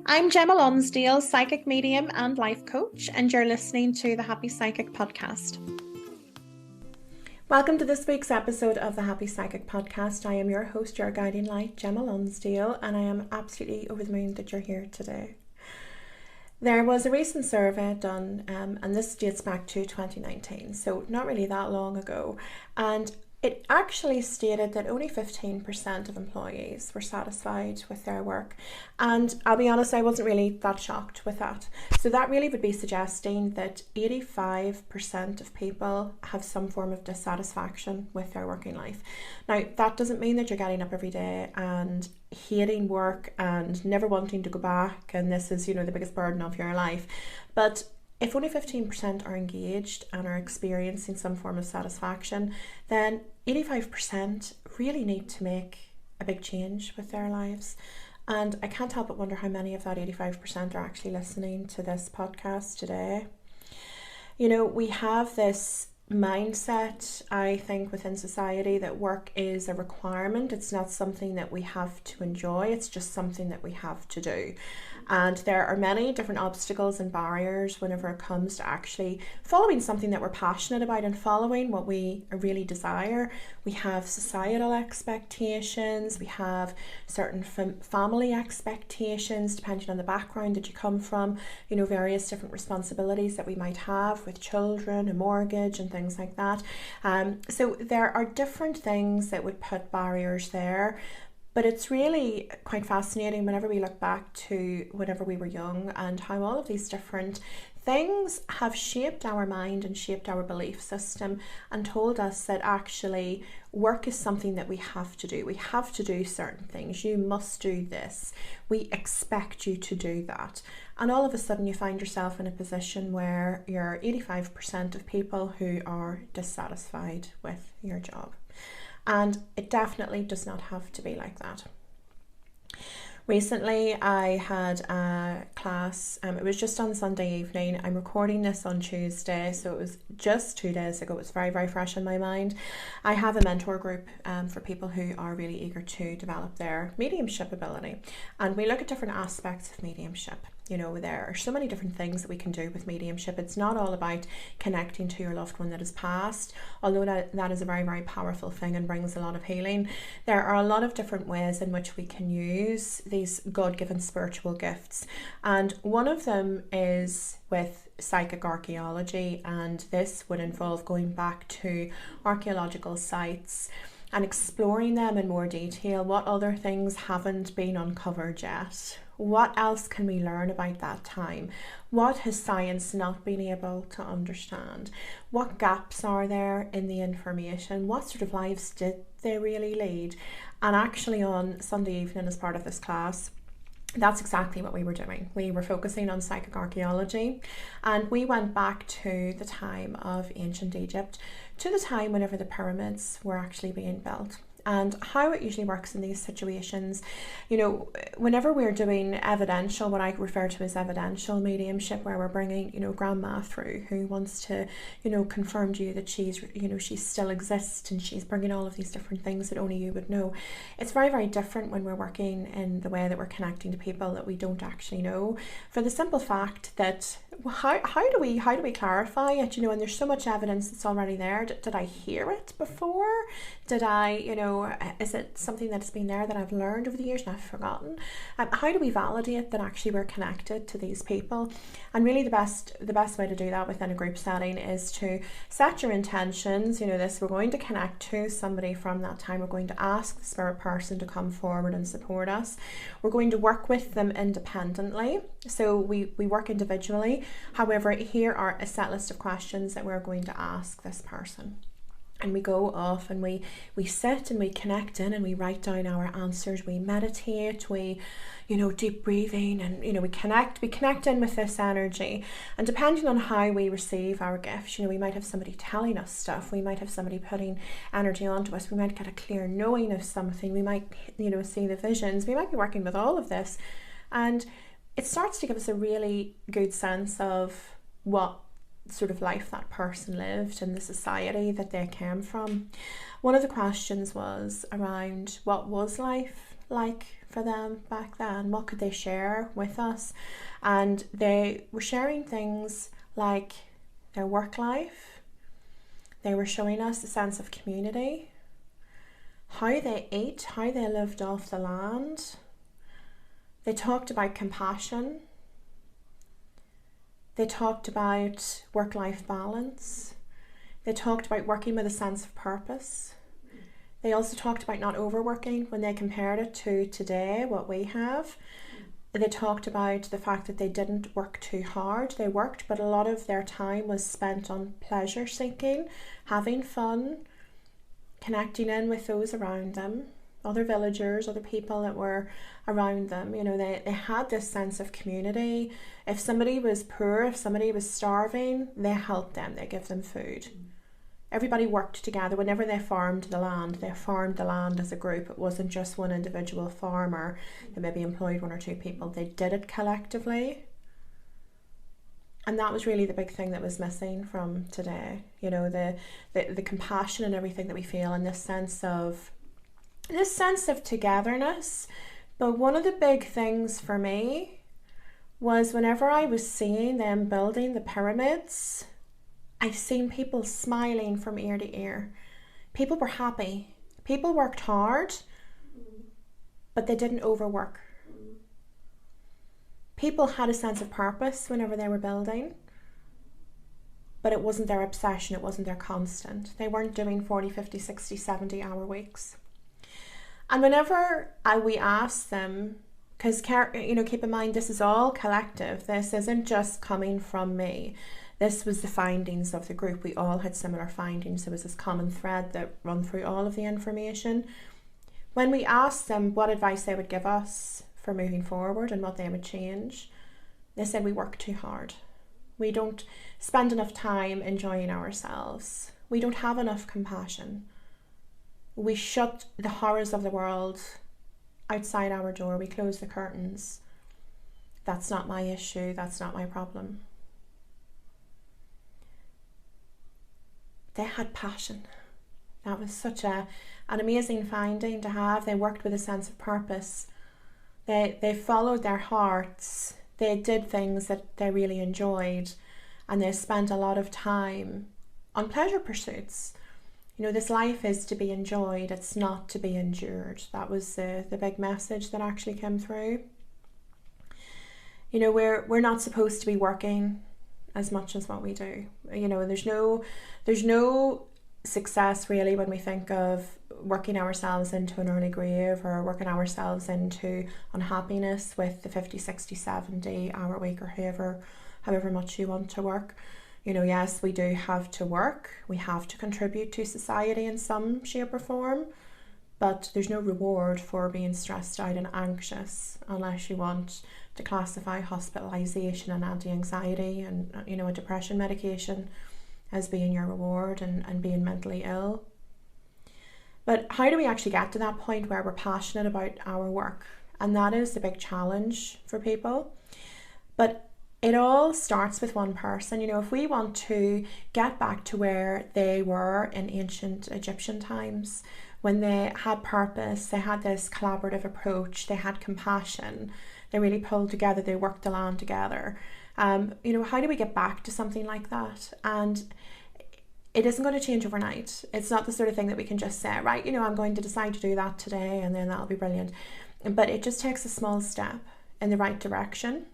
I'm Gemma Lonsdale, psychic medium and life coach, and you're listening to the Happy Psychic Podcast. Welcome to this week's episode of the Happy Psychic Podcast. I am your host, your guiding light, Gemma Lonsdale, and I am absolutely over the moon that you're here today. There was a recent survey done, and this dates back to 2019, so not really that long ago, and it actually stated that only 15% of employees were satisfied with their work. And I'll be honest, I wasn't really that shocked with that. So that really would be suggesting that 85% of people have some form of dissatisfaction with their working life. Now, that doesn't mean that you're getting up every day and hating work and never wanting to go back, and this is, the biggest burden of your life. But if only 15% are engaged and are experiencing some form of satisfaction, then 85% really need to make a big change with their lives. And I can't help but wonder how many of that 85% are actually listening to this podcast today. We have this mindset, I think, within society that work is a requirement. It's not something that we have to enjoy, it's just something that we have to do. And there are many different obstacles and barriers whenever it comes to actually following something that we're passionate about and following what we really desire. We have societal expectations, we have certain family expectations, depending on the background that you come from, various different responsibilities that we might have with children, a mortgage, and things like that. So there are different things that would put barriers there. But it's really quite fascinating whenever we look back to whenever we were young and how all of these different things have shaped our mind and shaped our belief system and told us that actually work is something that we have to do. We have to do certain things. You must do this. We expect you to do that. And all of a sudden you find yourself in a position where you're 85% of people who are dissatisfied with your job. And it definitely does not have to be like that. Recently, I had a class, it was just on Sunday evening. I'm recording this on Tuesday, so it was just 2 days ago. It was very, very fresh in my mind. I have a mentor group for people who are really eager to develop their mediumship ability. And we look at different aspects of mediumship. There are so many different things that we can do with mediumship. It's not all about connecting to your loved one that has passed, although that is a very, very powerful thing and brings a lot of healing. There are a lot of different ways in which we can use these God-given spiritual gifts. And one of them is with psychic archaeology, and this would involve going back to archaeological sites and exploring them in more detail. What other things haven't been uncovered yet? What else can we learn about that time? What has science not been able to understand? What gaps are there in the information? What sort of lives did they really lead? And actually on Sunday evening, as part of this class, that's exactly what we were doing. We were focusing on psychic archaeology, and we went back to the time of ancient Egypt, to the time whenever the pyramids were actually being built. And how it usually works in these situations, whenever we're doing evidential, what I refer to as evidential mediumship, where we're bringing, grandma through who wants to, confirm to you that she still exists, and she's bringing all of these different things that only you would know. It's very, very different when we're working in the way that we're connecting to people that we don't actually know, for the simple fact that how do we clarify it, and there's so much evidence that's already there. Did I hear it before? Did I, is it something that's been there that I've learned over the years and I've forgotten? How do we validate that actually we're connected to these people? And really the best way to do that within a group setting is to set your intentions. We're going to connect to somebody from that time. We're going to ask the spirit person to come forward and support us. We're going to work with them independently. So we work individually. However, here are a set list of questions that we're going to ask this person. And we go off and we sit and we connect in and we write down our answers. We meditate, we, deep breathing, and, we connect in with this energy. And depending on how we receive our gifts, we might have somebody telling us stuff. We might have somebody putting energy onto us. We might get a clear knowing of something. We might, see the visions. We might be working with all of this. And it starts to give us a really good sense of what sort of life that person lived and the society that they came from. One of the questions was around what was life like for them back then? What could they share with us? And they were sharing things like their work life. They were showing us a sense of community, how they ate, how they lived off the land. They talked about compassion. They talked about work-life balance. They talked about working with a sense of purpose. They also talked about not overworking when they compared it to today, what we have. They talked about the fact that they didn't work too hard. They worked, but a lot of their time was spent on pleasure seeking, having fun, connecting in with those around them, other villagers, other people that were around them. You know, they had this sense of community. If somebody was poor, if somebody was starving, they helped them, they gave them food. Everybody worked together. Whenever they farmed the land as a group. It wasn't just one individual farmer that maybe employed one or two people. They did it collectively. And that was really the big thing that was missing from today. You know, the compassion and everything that we feel, and this sense of togetherness. But one of the big things for me was whenever I was seeing them building the pyramids, I seen people smiling from ear to ear. People were happy. People worked hard, but they didn't overwork. People had a sense of purpose whenever they were building, but it wasn't their obsession, it wasn't their constant. They weren't doing 40, 50, 60, 70 hour weeks. And whenever we asked them, because, you know, keep in mind, this is all collective. This isn't just coming from me. This was the findings of the group. We all had similar findings. There was this common thread that run through all of the information. When we asked them what advice they would give us for moving forward and what they would change, they said we work too hard. We don't spend enough time enjoying ourselves. We don't have enough compassion. We shut the horrors of the world outside our door. We close the curtains. That's not my issue. That's not my problem. They had passion. That was such an amazing finding to have. They worked with a sense of purpose. They followed their hearts. They did things that they really enjoyed, and they spent a lot of time on pleasure pursuits. You know, this life is to be enjoyed. It's not to be endured. That was the big message that actually came through. You know, we're not supposed to be working as much as what we do. You know, there's no success really when we think of working ourselves into an early grave or working ourselves into unhappiness with the 50, 60, 70 hour week or however much you want to work. You know, yes, we do have to work. We have to contribute to society in some shape or form, but there's no reward for being stressed out and anxious unless you want to classify hospitalisation and anti-anxiety and, you know, a depression medication as being your reward and being mentally ill. But how do we actually get to that point where we're passionate about our work? And that is the big challenge for people. But it all starts with one person. You know, if we want to get back to where they were in ancient Egyptian times, when they had purpose, they had this collaborative approach, they had compassion, they really pulled together, they worked the land together. You know, how do we get back to something like that? And it isn't going to change overnight. It's not the sort of thing that we can just say, right, you know, I'm going to decide to do that today and then that'll be brilliant. But it just takes a small step in the right direction,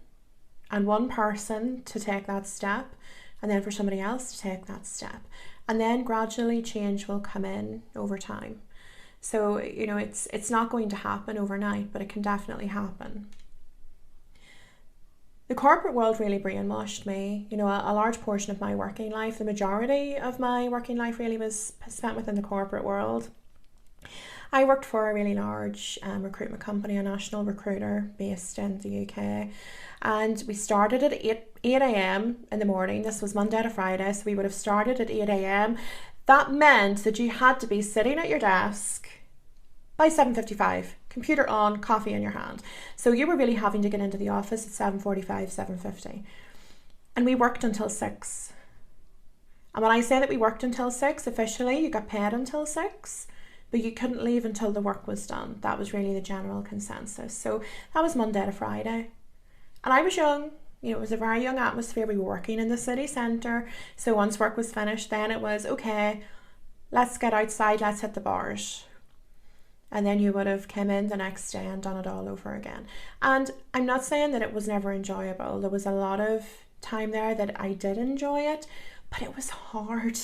and one person to take that step, and then for somebody else to take that step. And then gradually change will come in over time. So, you know, it's not going to happen overnight, but it can definitely happen. The corporate world really brainwashed me. You know, a large portion of my working life, the majority of my working life really was spent within the corporate world. I worked for a really large recruitment company, a national recruiter based in the UK. And we started at 8 a.m. in the morning. This was Monday to Friday, so we would have started at 8 a.m. That meant that you had to be sitting at your desk by 7:55, computer on, coffee in your hand. So you were really having to get into the office at 7:45, 7:50. And we worked until 6. And when I say that we worked until 6, officially, you got paid until 6. but you couldn't leave until the work was done. That was really the general consensus. So that was Monday to Friday. And I was young, it was a very young atmosphere. We were working in the city centre. So once work was finished, then it was, okay, let's get outside, let's hit the bars. And then you would have come in the next day and done it all over again. And I'm not saying that it was never enjoyable. There was a lot of time there that I did enjoy it, but it was hard.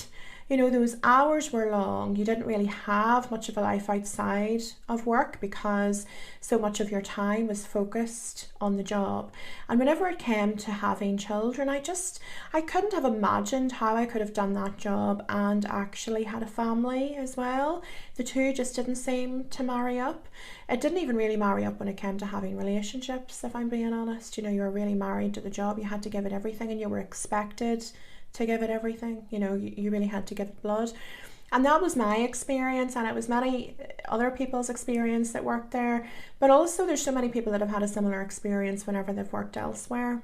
Those hours were long. You didn't really have much of a life outside of work because so much of your time was focused on the job. And whenever it came to having children, I couldn't have imagined how I could have done that job and actually had a family as well. The two just didn't seem to marry up. It didn't even really marry up when it came to having relationships, if I'm being honest. You were really married to the job. You had to give it everything and you were expected to give it everything. You really had to give it blood. And that was my experience, and it was many other people's experience that worked there. But also there's so many people that have had a similar experience whenever they've worked elsewhere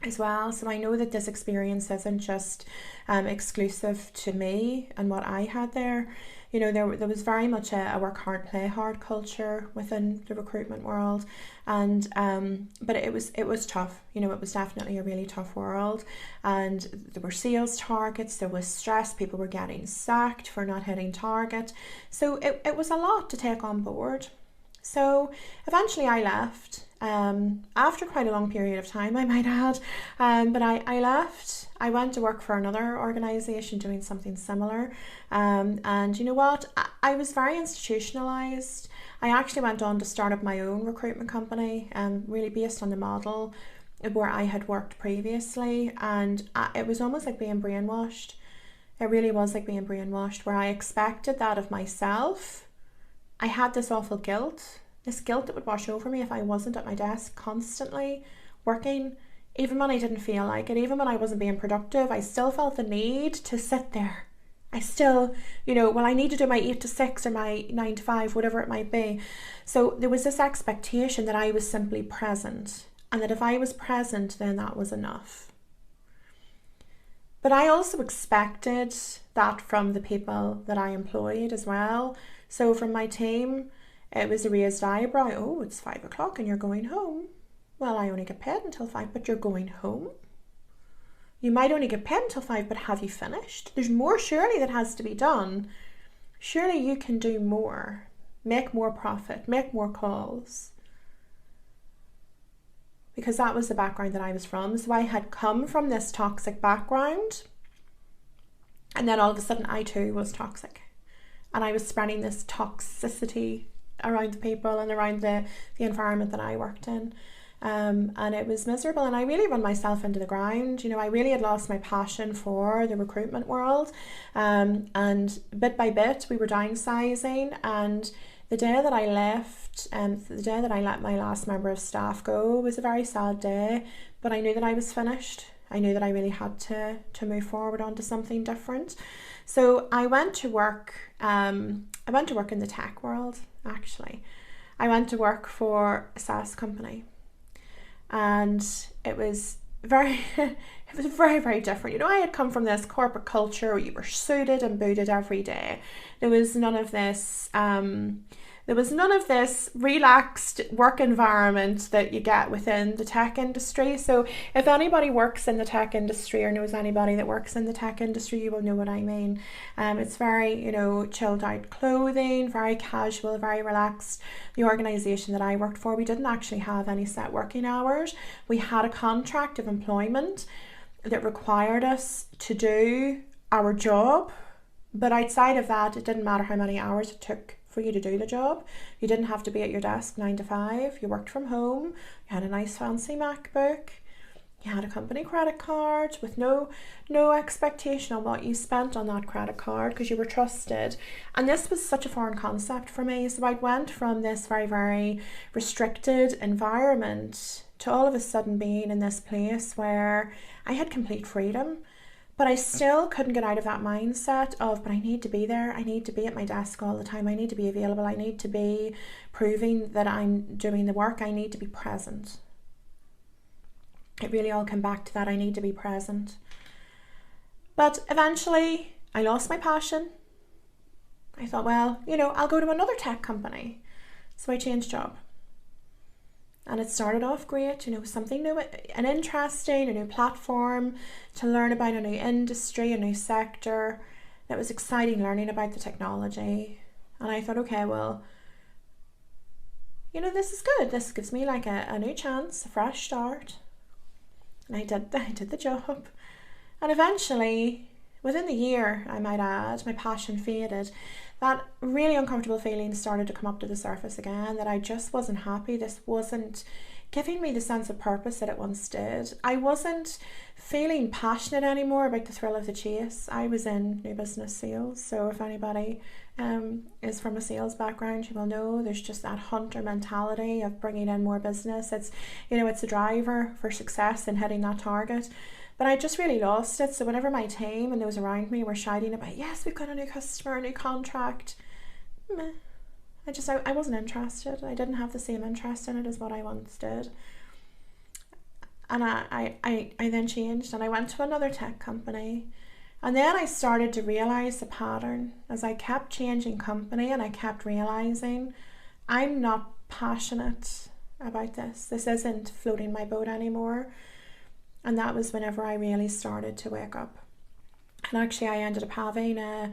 as well. So I know that this experience isn't just exclusive to me and what I had there. There was very much a work hard, play hard culture within the recruitment world, and but it was tough. It was definitely a really tough world, and there were sales targets, there was stress, people were getting sacked for not hitting target, so it was a lot to take on board. So eventually I left, after quite a long period of time, I might add, but I left. I went to work for another organisation doing something similar, and you know what, I was very institutionalised. I actually went on to start up my own recruitment company, really based on the model where I had worked previously, and it was almost like being brainwashed. It really was like being brainwashed, where I expected that of myself. I had this awful guilt that would wash over me if I wasn't at my desk constantly working. Even when I didn't feel like it, even when I wasn't being productive, I still felt the need to sit there. I still, I need to do my 8 to 6 or my 9 to 5, whatever it might be. So there was this expectation that I was simply present, and that if I was present, then that was enough. But I also expected that from the people that I employed as well. So from my team, it was a raised eyebrow. Oh, it's 5 o'clock and you're going home. Well, I only get paid until 5, but you're going home. You might only get paid until 5, but have you finished? There's more surely that has to be done. Surely you can do more, make more profit, make more calls. Because that was the background that I was from. So I had come from this toxic background, and then all of a sudden I too was toxic. And I was spreading this toxicity around the people and around the environment that I worked in. And it was miserable, and I really run myself into the ground. I really had lost my passion for the recruitment world, and bit by bit we were downsizing, and the day that I left, the day that I let my last member of staff go, was a very sad day, but I knew that I was finished. I knew that I really had to move forward onto something different. So I went to work in the tech world, actually. I went to work for a SaaS company. And it was very, very different. I had come from this corporate culture where you were suited and booted every day. There was none of this relaxed work environment that you get within the tech industry. So if anybody works in the tech industry or knows anybody that works in the tech industry, you will know what I mean. It's very, chilled out clothing, very casual, very relaxed. The organisation that I worked for, we didn't actually have any set working hours. We had a contract of employment that required us to do our job. But outside of that, it didn't matter how many hours it took for you to do the job. You didn't have to be at your desk 9 to 5. You worked from home. You had a nice fancy MacBook. You had a company credit card with no expectation on what you spent on that credit card, because you were trusted. And this was such a foreign concept for me. So I went from this very, very restricted environment to all of a sudden being in this place where I had complete freedom. But I still couldn't get out of that mindset of, but I need to be there. I need to be at my desk all the time. I need to be available. I need to be proving that I'm doing the work. I need to be present. It really all came back to that. I need to be present. But eventually I lost my passion. I thought, well, you know, I'll go to another tech company. So I changed job. And it started off great, you know, something new and interesting, a new platform to learn about a new industry, a new sector. It was exciting learning about the technology. And I thought, okay, well, you know, this is good. This gives me like a new chance, a fresh start. And I did the job. And eventually, within the year, I might add, my passion faded. That really uncomfortable feeling started to come up to the surface again, that I just wasn't happy. This wasn't giving me the sense of purpose that it once did. I wasn't feeling passionate anymore about the thrill of the chase. I was in new business sales, so if anybody is from a sales background, you will know there's just that hunter mentality of bringing in more business. It's, you know, it's a driver for success in hitting that target. But I just really lost it. So whenever my team and those around me were shouting about, yes, we've got a new customer, a new contract, I wasn't interested. I didn't have the same interest in it as what I once did. And I then changed and I went to another tech company. And then I started to realise the pattern as I kept changing company, and I kept realising I'm not passionate about this. This isn't floating my boat anymore. And that was whenever I really started to wake up. And actually I ended up having a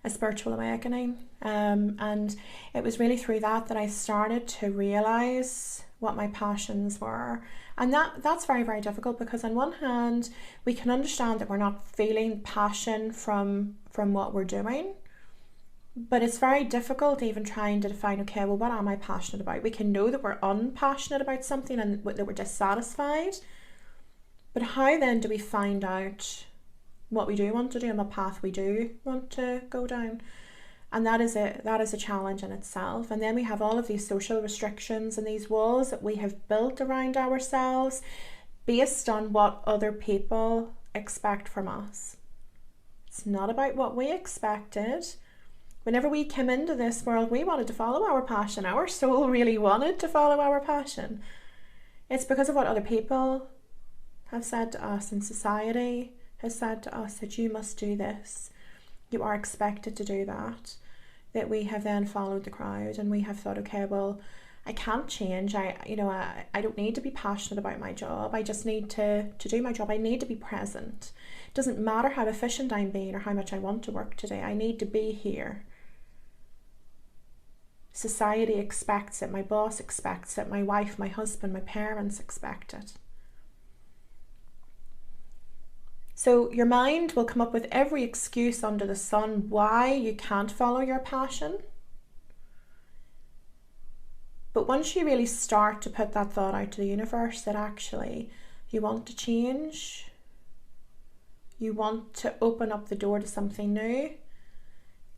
spiritual awakening. And it was really through that I started to realise what my passions were. And that's very, very difficult, because on one hand, we can understand that we're not feeling passion from what we're doing. But it's very difficult even trying to define, okay, well, what am I passionate about? We can know that we're unpassionate about something and that we're dissatisfied. But how then do we find out what we do want to do and what path we do want to go down? And that is a challenge in itself. And then we have all of these social restrictions and these walls that we have built around ourselves based on what other people expect from us. It's not about what we expected. Whenever we came into this world, we wanted to follow our passion. Our soul really wanted to follow our passion. It's because of what other people have said to us, and society has said to us that you must do this, you are expected to do that we have then followed the crowd, and we have thought, okay, well, I can't change. I don't need to be passionate about my job. I just need to do my job. I need to be present. It doesn't matter how efficient I'm being or how much I want to work today. I need to be here. Society expects it. My boss expects it. My wife, my husband, my parents expect it. So your mind will come up with every excuse under the sun why you can't follow your passion. But once you really start to put that thought out to the universe that actually you want to change, you want to open up the door to something new,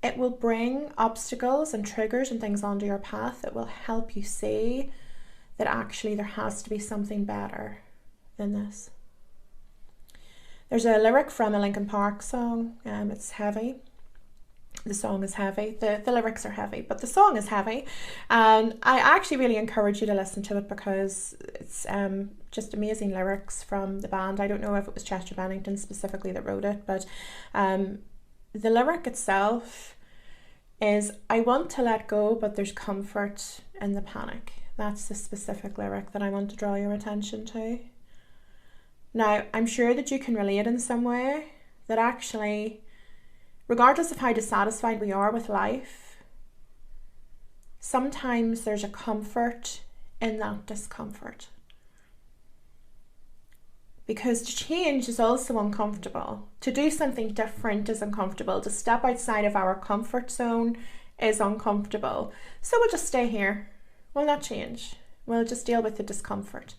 it will bring obstacles and triggers and things onto your path that will help you see that actually there has to be something better than this. There's a lyric from a Linkin Park song, it's heavy. The song is heavy, the lyrics are heavy, but the song is heavy. And I actually really encourage you to listen to it, because it's just amazing lyrics from the band. I don't know if it was Chester Bennington specifically that wrote it, but the lyric itself is, I want to let go, but there's comfort in the panic. That's the specific lyric that I want to draw your attention to. Now, I'm sure that you can relate in some way that actually, regardless of how dissatisfied we are with life, sometimes there's a comfort in that discomfort. Because to change is also uncomfortable. To do something different is uncomfortable. To step outside of our comfort zone is uncomfortable. So we'll just stay here. We'll not change. We'll just deal with the discomfort.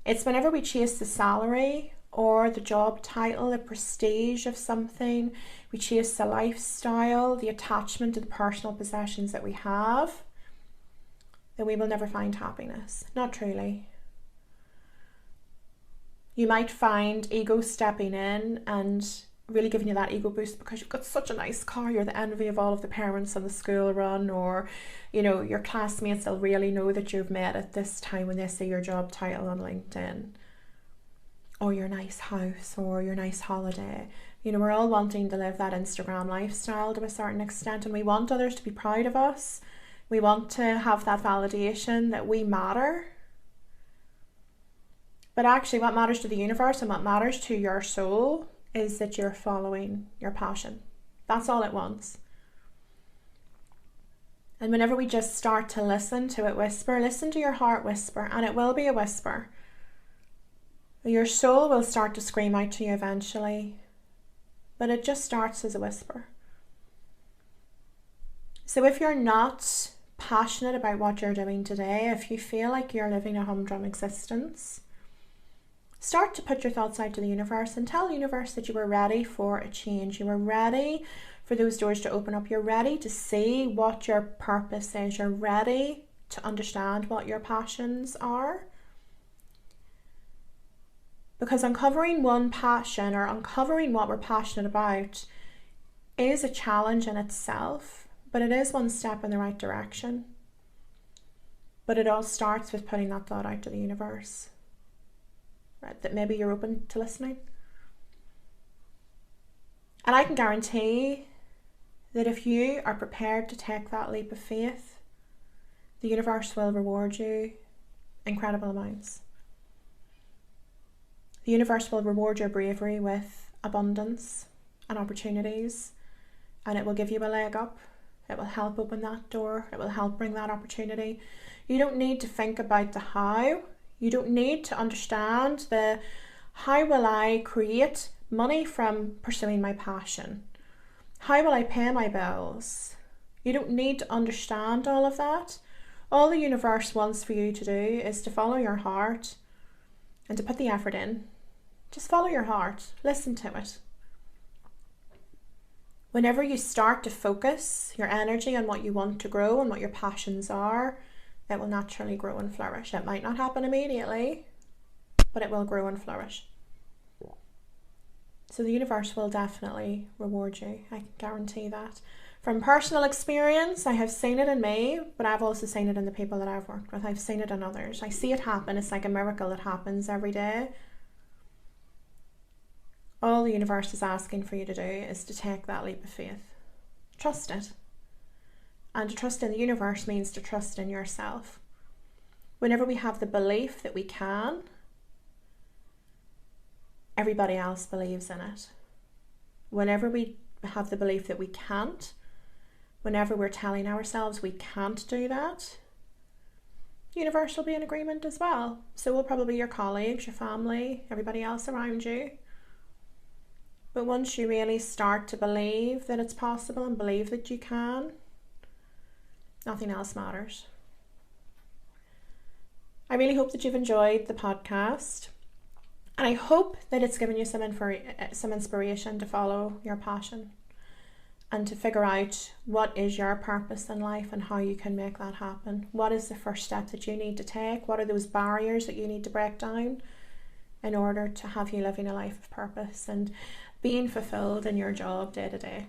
It's whenever we chase the salary or the job title, the prestige of something, we chase the lifestyle, the attachment to the personal possessions that we have, that we will never find happiness. Not truly. You might find ego stepping in and really giving you that ego boost because you've got such a nice car, you're the envy of all of the parents on the school run, or you know, your classmates will really know that you've met at this time when they see your job title on LinkedIn. or your nice house or your nice holiday. You know, we're all wanting to live that Instagram lifestyle to a certain extent, and we want others to be proud of us. We want to have that validation that we matter. But actually, what matters to the universe and what matters to your soul is that you're following your passion. That's all it wants. And whenever we just start to listen to it whisper, listen to your heart whisper, and it will be a whisper. Your soul will start to scream out to you eventually, but it just starts as a whisper. So if you're not passionate about what you're doing today, if you feel like you're living a humdrum existence, start to put your thoughts out to the universe and tell the universe that you were ready for a change. You were ready for those doors to open up. You're ready to see what your purpose is. You're ready to understand what your passions are. Because uncovering one passion or uncovering what we're passionate about is a challenge in itself, but it is one step in the right direction. But it all starts with putting that thought out to the universe. Right? That maybe you're open to listening. And I can guarantee that if you are prepared to take that leap of faith, the universe will reward you incredible amounts. The universe will reward your bravery with abundance and opportunities, and it will give you a leg up. It will help open that door. It will help bring that opportunity. You don't need to think about the how. You don't need to understand the how will I create money from pursuing my passion? How will I pay my bills? You don't need to understand all of that. All the universe wants for you to do is to follow your heart and to put the effort in. Just follow your heart. Listen to it. Whenever you start to focus your energy on what you want to grow and what your passions are, it will naturally grow and flourish. It might not happen immediately, but it will grow and flourish. So the universe will definitely reward you. I can guarantee that. From personal experience, I have seen it in me, but I've also seen it in the people that I've worked with. I've seen it in others. I see it happen. It's like a miracle that happens every day. All the universe is asking for you to do is to take that leap of faith. Trust it. And to trust in the universe means to trust in yourself. Whenever we have the belief that we can, everybody else believes in it. Whenever we have the belief that we can't, whenever we're telling ourselves we can't do that, the universe will be in agreement as well. So will probably your colleagues, your family, everybody else around you. But once you really start to believe that it's possible and believe that you can, nothing else matters. I really hope that you've enjoyed the podcast. And I hope that it's given you some inspiration to follow your passion and to figure out what is your purpose in life and how you can make that happen. What is the first step that you need to take? What are those barriers that you need to break down in order to have you living a life of purpose and being fulfilled in your job day to day?